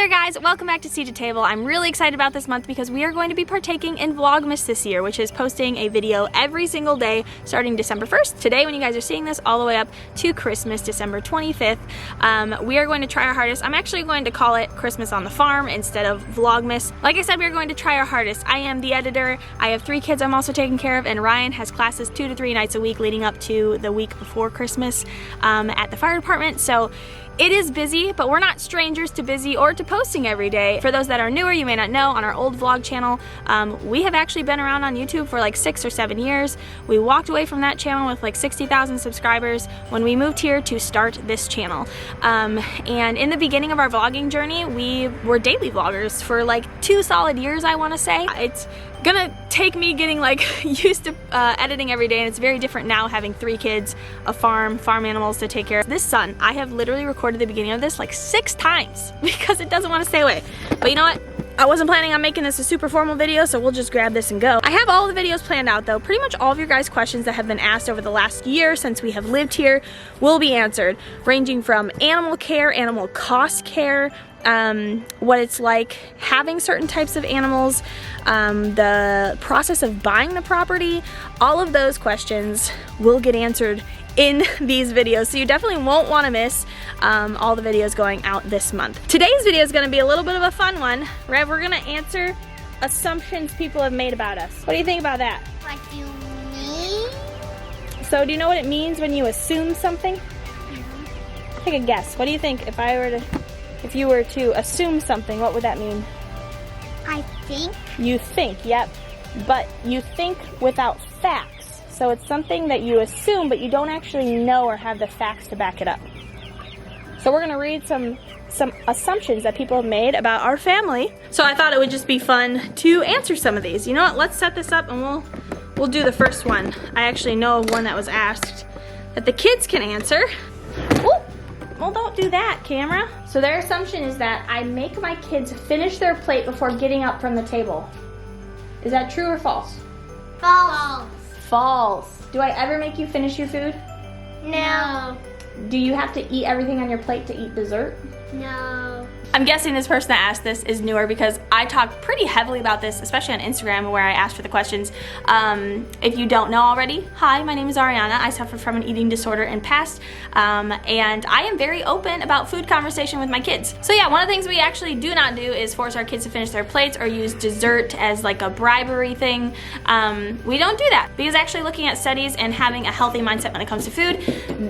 there guys, welcome back to Seat to Table. I'm really excited about this month because we are going to be partaking in Vlogmas this year, which is posting a video every single day starting December 1st. Today, when you guys are seeing this, all the way up to Christmas, December 25th. We are going to try our hardest. I'm actually going to call it Christmas on the Farm instead of Vlogmas. Like I said, we are going to try our hardest. I am the editor. I have 3 kids I'm also taking care of, and Ryan has classes 2 to 3 nights a week leading up to the week before Christmas at the fire department. So it is busy, but we're not strangers to busy or to posting every day. For those that are newer, you may not know, on our old vlog channel, we have actually been around on YouTube for like 6 or 7 years. We walked away from that channel with like 60,000 subscribers when we moved here to start this channel. And in the beginning of our vlogging journey, we were daily vloggers for like 2 solid years, I want to say. It's gonna take me getting like used to editing every day, and it's very different now having 3 kids, a farm animals to take care of. This sun, I have literally recorded the beginning of this like 6 times because it doesn't want to stay away. But you know what? I wasn't planning on making this a super formal video, so we'll just grab this and go. I have all the videos planned out though. Pretty much all of your guys' questions that have been asked over the last year since we have lived here will be answered, ranging from animal care, animal cost care, what it's like having certain types of animals, the process of buying the property. All of those questions will get answered in these videos, so you definitely won't want to miss all the videos going out this month. Today's video is going to be a little bit of a fun one. Rev, we're going to answer assumptions people have made about us. What do you think about that? What do you mean? So do you know what it means when you assume something? Take a guess. What do you think if you were to assume something, what would that mean? I think. You think, yep. But you think without facts. So it's something that you assume, but you don't actually know or have the facts to back it up. So we're gonna read some assumptions that people have made about our family. So I thought it would just be fun to answer some of these. You know what, let's set this up and we'll do the first one. I actually know one that was asked that the kids can answer. Ooh. Well, don't do that, camera. So their assumption is that I make my kids finish their plate before getting up from the table. Is that true or false? False. False. Do I ever make you finish your food? No. Do you have to eat everything on your plate to eat dessert? No. I'm guessing this person that asked this is newer because I talk pretty heavily about this, especially on Instagram where I asked for the questions. If you don't know already, hi, my name is Ariana. I suffer from an eating disorder in past, and I am very open about food conversation with my kids. So yeah, one of the things we actually do not do is force our kids to finish their plates or use dessert as like a bribery thing. We don't do that because actually looking at studies and having a healthy mindset when it comes to food,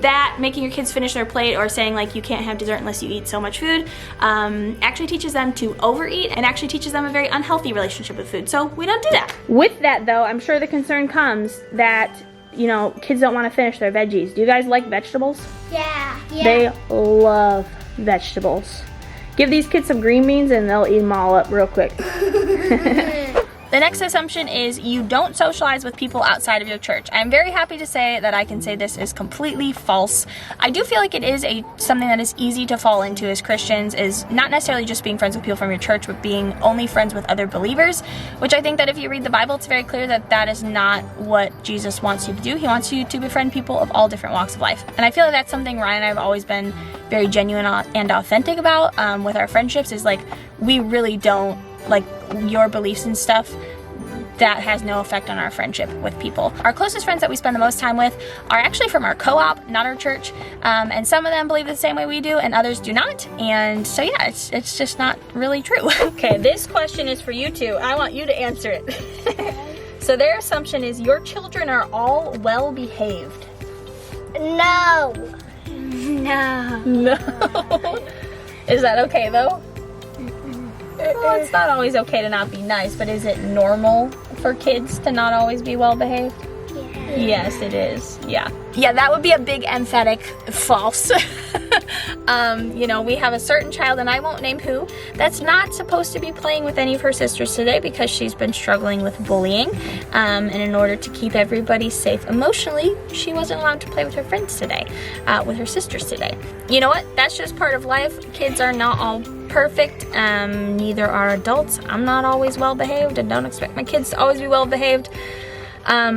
that making your kids finish their plate or saying like you can't have dessert unless you eat so much food, actually teaches them to overeat and actually teaches them a very unhealthy relationship with food. So we don't do that. With that though, I'm sure the concern comes that, you know, kids don't want to finish their veggies. Do you guys like vegetables? Yeah. They love vegetables. Give these kids some green beans and they'll eat them all up real quick. The next assumption is you don't socialize with people outside of your church. I'm very happy to say that I can say this is completely false. I do feel like it is something that is easy to fall into as Christians, is not necessarily just being friends with people from your church, but being only friends with other believers, which I think that if you read the Bible, it's very clear that that is not what Jesus wants you to do. He wants you to befriend people of all different walks of life. And I feel like that's something Ryan and I have always been very genuine and authentic about with our friendships, is like we really don't, like your beliefs and stuff, that has no effect on our friendship with people. Our closest friends that we spend the most time with are actually from our co-op, not our church, and some of them believe the same way we do and others do not, and so yeah, it's just not really true. Okay, this question is for you two. I want you to answer it. So their assumption is your children are all well behaved. No. No. No. Is that okay though? Well, it's not always okay to not be nice, but is it normal for kids to not always be well behaved? Yeah. Yes, it is. Yeah. Yeah, that would be a big emphatic false. You know, we have a certain child, and I won't name who, that's not supposed to be playing with any of her sisters today because she's been struggling with bullying. And in order to keep everybody safe emotionally, she wasn't allowed to play with her friends today, with her sisters today. You know what? That's just part of life. Kids are not all perfect. Neither are adults. I'm not always well behaved and don't expect my kids to always be well behaved.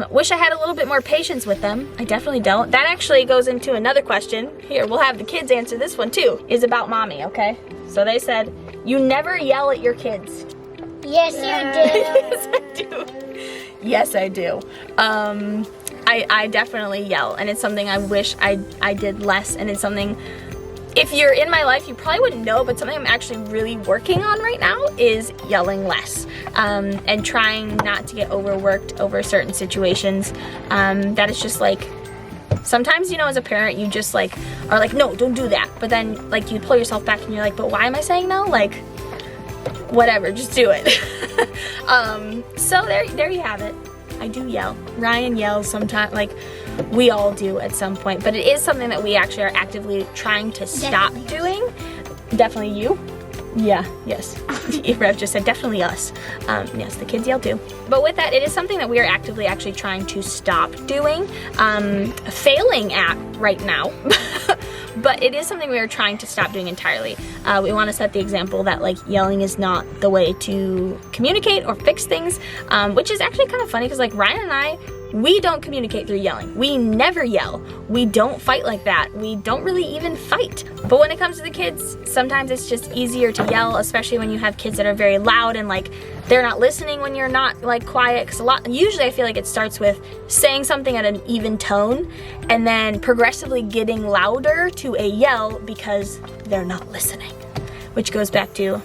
Wish I had a little bit more patience with them. I definitely don't. That actually goes into another question. Here, we'll have the kids answer this one too. Is about mommy, okay? So they said, You never yell at your kids. Yes, you do. Yes, I do. I definitely yell, and it's something I wish I did less, and it's something, if you're in my life, you probably wouldn't know, but something I'm actually really working on right now is yelling less, and trying not to get overworked over certain situations. That is just like, sometimes, you know, as a parent, you just like, are like, no, don't do that. But then like you pull yourself back and you're like, but why am I saying no? Like, whatever, just do it. So there you have it. I do yell. Ryan yells sometimes, like we all do at some point, but it is something that we actually are actively trying to stop doing. Definitely you. Yeah, yes. Rev just said definitely us. Yes, the kids yell too. But with that, it is something that we are actively actually trying to stop doing, failing at right now. But it is something we are trying to stop doing entirely. We want to set the example that like yelling is not the way to communicate or fix things, which is actually kind of funny because like Ryan and I, we don't communicate through yelling. We never yell. We don't fight like that. We don't really even fight. But when it comes to the kids, sometimes it's just easier to yell, especially when you have kids that are very loud and like they're not listening when you're not like quiet. Because usually I feel like it starts with saying something at an even tone and then progressively getting louder to a yell because they're not listening. Which goes back to,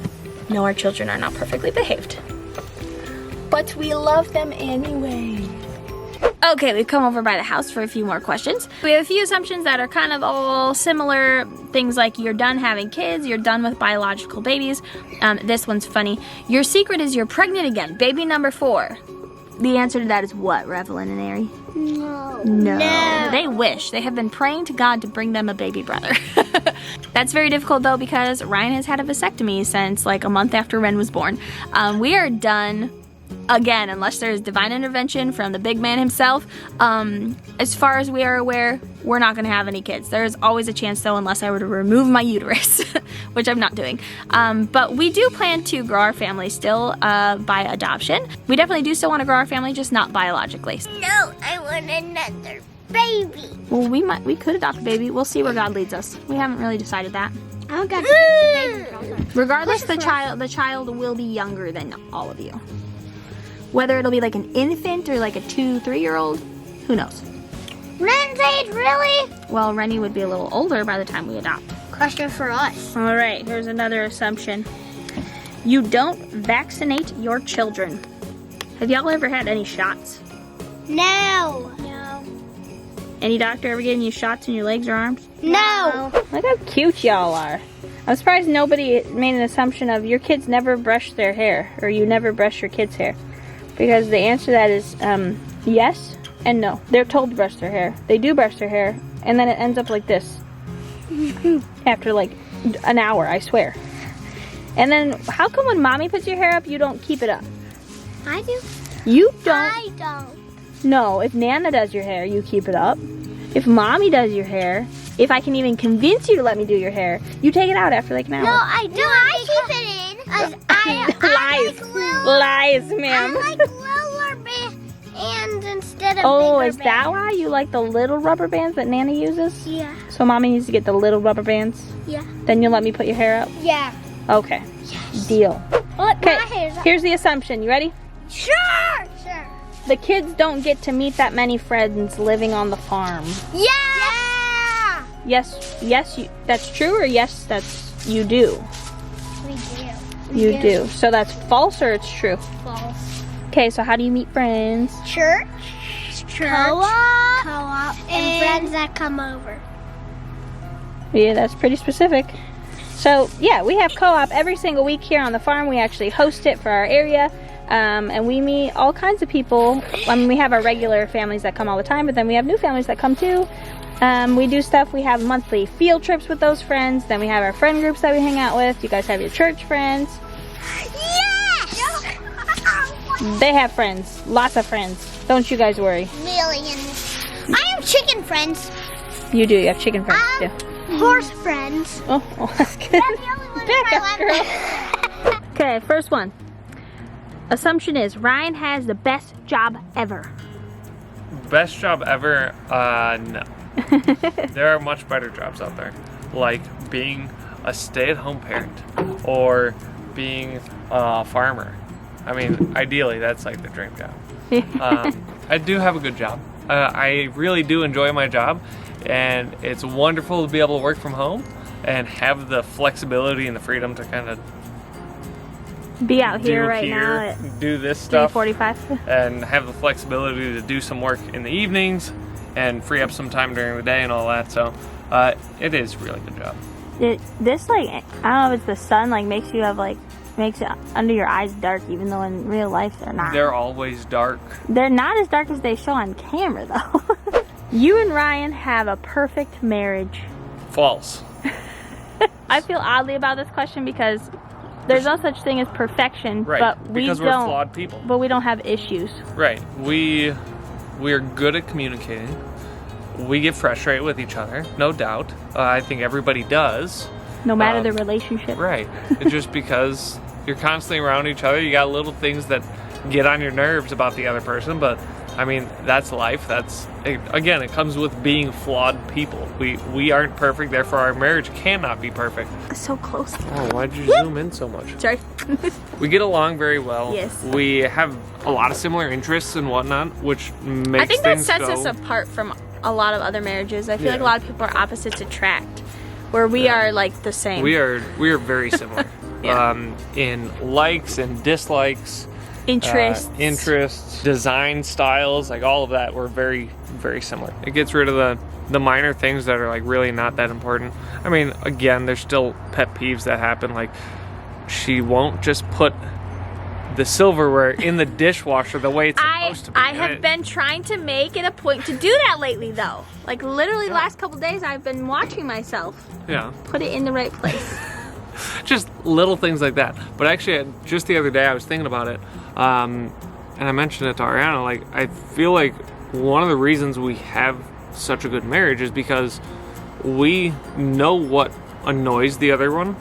no, our children are not perfectly behaved. But we love them anyway. Okay, we've come over by the house for a few more questions. We have a few assumptions that are kind of all similar. Things like you're done having kids, you're done with biological babies. This one's funny. Your secret is you're pregnant again, baby number 4. The answer to that is what, Revelyn and Ari? No. They wish. They have been praying to God to bring them a baby brother. That's very difficult though because Ryan has had a vasectomy since like a month after Ren was born. We are done. Again, unless there's divine intervention from the big man himself, as far as we are aware, we're not going to have any kids. There's always a chance though, unless I were to remove my uterus, which I'm not doing. But we do plan to grow our family still by adoption. We definitely do still want to grow our family, just not biologically. No, I want another baby. Well, we could adopt a baby. We'll see where God leads us. We haven't really decided that. I don't got a baby. Regardless, the child will be younger than all of you. Whether it'll be like an infant or like a 2-3-year-old, who knows? Ren's age, really? Well, Rennie would be a little older by the time we adopt. Question for us. All right, here's another assumption. You don't vaccinate your children. Have y'all ever had any shots? No. Any doctor ever given you shots in your legs or arms? No. Look how cute y'all are. I'm surprised nobody made an assumption of your kids never brush their hair or you never brush your kids' hair. Because the answer to that is yes and no. They're told to brush their hair. They do brush their hair, and then it ends up like this. After like an hour, I swear. And then how come when mommy puts your hair up, you don't keep it up? I do. You don't? I don't. No, if Nana does your hair, you keep it up. If mommy does your hair, if I can even convince you to let me do your hair, you take it out after like an hour. No, I do. I keep it in. Lies, ma'am. I like little bands instead of Oh, bigger is that why you like the little rubber bands that Nana uses? Yeah. So mommy needs to get the little rubber bands? Yeah. Then you'll let me put your hair up? Yeah. Okay. Yes. Deal. Okay. Here's the assumption. You ready? Sure. Sure. The kids don't get to meet that many friends living on the farm. Yeah. Yeah. Yes, that's true, or yes, that's you do? We do. You do. So that's false or it's true? False. Okay, so how do you meet friends? Church. Co-op. And friends that come over. Yeah, that's pretty specific. So yeah, we have co-op every single week here on the farm. We actually host it for our area. And we meet all kinds of people. I mean, we have our regular families that come all the time, but then we have new families that come too. We do stuff. We have monthly field trips with those friends. Then we have our friend groups that we hang out with. You guys have your church friends. Yes! They have friends. Lots of friends. Don't you guys worry. Millions. I have chicken friends. You do. You have chicken friends too. Horse friends. Oh, that's good. That's the only one Back up, girl. Okay, first one. Assumption is Ryan has the best job ever. Best job ever? No. There are much better jobs out there, like being a stay-at-home parent or being a farmer. I mean, ideally, that's like the dream job. I do have a good job. I really do enjoy my job, and it's wonderful to be able to work from home and have the flexibility and the freedom to kind of be out here right now at do this stuff 3:45 and have the flexibility to do some work in the evenings and free up some time during the day and all that. So it is a really good job. This, like, I don't know if it's the sun, like, makes it under your eyes dark, even though in real life they're not. They're always dark. They're not as dark as they show on camera, though. You and Ryan have a perfect marriage. False. I feel oddly about this question because there's no such thing as perfection, right, but we because don't. We're flawed people. But we don't have issues. Right. We are good at communicating. We get frustrated with each other, no doubt. I think everybody does. No matter the relationship. Right. It's just because you're constantly around each other. You got little things that get on your nerves about the other person, but I mean, that's life. Again, it comes with being flawed people. We aren't perfect, therefore our marriage cannot be perfect. So close. Oh, why'd you zoom in so much? Sorry. We get along very well. Yes. We have a lot of similar interests and whatnot, which makes I think that things sets go. us apart from a lot of other marriages. I feel Yeah. like a lot of people are opposites attract, where we are like the same. We are very similar. Yeah. In likes and dislikes. Interests, design styles, like all of that, we're very, very similar. It gets rid of the minor things that are like really not that important. I mean, again, there's still pet peeves that happen, like she won't just put the silverware in the dishwasher the way it's supposed to be. I have been trying to make it a point to do that lately, though. Like literally the last couple days I've been watching myself put it in the right place. Just little things like that. But actually, just the other day I was thinking about it, and I mentioned it to Ariana, like, I feel like one of the reasons we have such a good marriage is because we know what annoys the other one,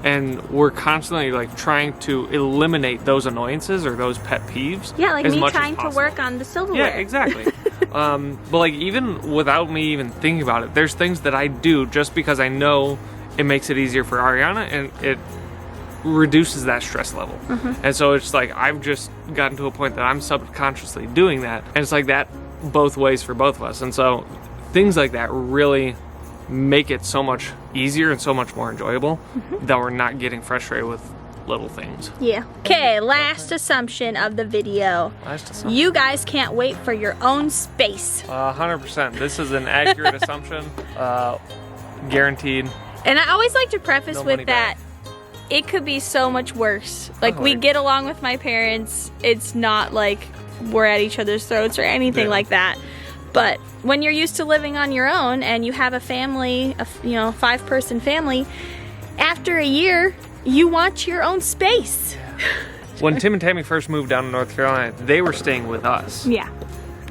and we're constantly like trying to eliminate those annoyances or those pet peeves. Yeah, like as me much as trying to possible. work on the silverware. Yeah, exactly. But like, even without me even thinking about it, there's things that I do just because I know it makes it easier for Ariana and it reduces that stress level. And so it's like I've just gotten to a point that I'm subconsciously doing that, and it's like that both ways for both of us. And so things like that really make it so much easier and so much more enjoyable that we're not getting frustrated with little things. Yeah. Okay, last assumption of the video. Last assumption. You guys can't wait for your own space. 100%. This is an accurate assumption. Guaranteed. And I always like to preface No money with that, it could be so much worse. Like, we get along with my parents. It's not like we're at each other's throats or anything like that. But when you're used to living on your own and you have a family, a 5-person family, after a year, you want your own space. When Tim and Tammy first moved down to North Carolina, they were staying with us. Yeah.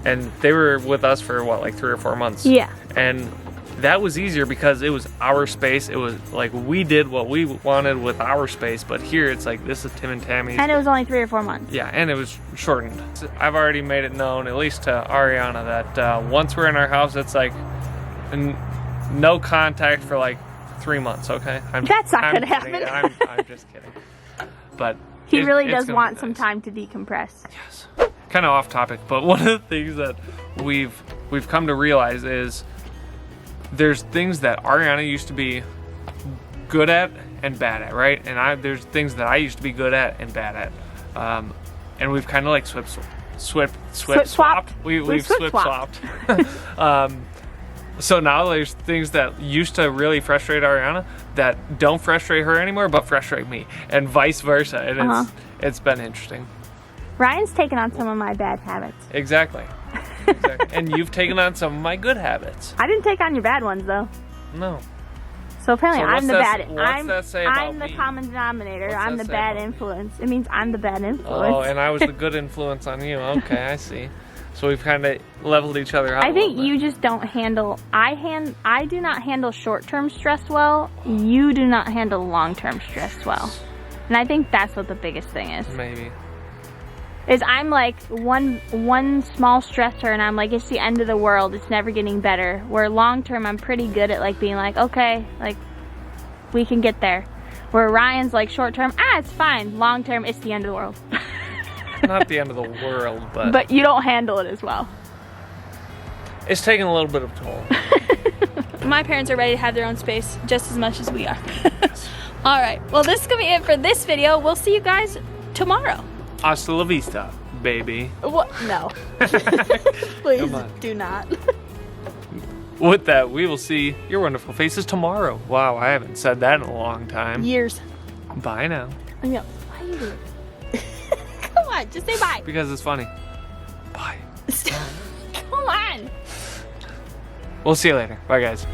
And they were with us for what, like 3 or 4 months? Yeah. And that was easier because it was our space. It was like we did what we wanted with our space, but here it's like this is Tim and Tammy's. And it was only 3 or 4 months. Yeah, and it was shortened. I've already made it known, at least to Ariana, that once we're in our house, it's like no contact for like 3 months, okay? That's not gonna happen. I'm just kidding. But He really it's does gonna want be some nice. time to decompress. Yes. Kind of off topic, but one of the things that we've come to realize is there's things that Ariana used to be good at and bad at, right? And there's things that I used to be good at and bad at. And we've kind of like swapped. We've swapped. So now there's things that used to really frustrate Ariana that don't frustrate her anymore, but frustrate me, and vice versa. And it's been interesting. Ryan's taken on some of my bad habits. Exactly. And you've taken on some of my good habits. I didn't take on your bad ones, though. No. So apparently So I'm the bad. what's that say about I'm the me? common denominator. What's I'm that the say bad about me? influence. It means I'm the bad influence. Oh, and I was the good influence on you. Okay, I see. So we've kind of leveled each other out. I think a little you just don't handle. I do not handle short-term stress well. You do not handle long-term stress well, and I think that's what the biggest thing is. bit. Maybe. Is I'm like one small stressor, and I'm like, it's the end of the world. It's never getting better. Where long-term, I'm pretty good at like being like, okay, like we can get there. Where Ryan's like short term, it's fine. Long term, it's the end of the world. Not the end of the world, but But you don't handle it as well. it's taking a little bit of toll. My parents are ready to have their own space just as much as we are. All right, well, this is gonna be it for this video. We'll see you guys tomorrow. Hasta la vista, baby. What? No. Please Come on. do not. With that, we will see your wonderful faces tomorrow. Wow, I haven't said that in a long time. Years. Bye now. No, why you do it? Come on, just say bye. Because it's funny. Bye. Come on. We'll see you later. Bye, guys.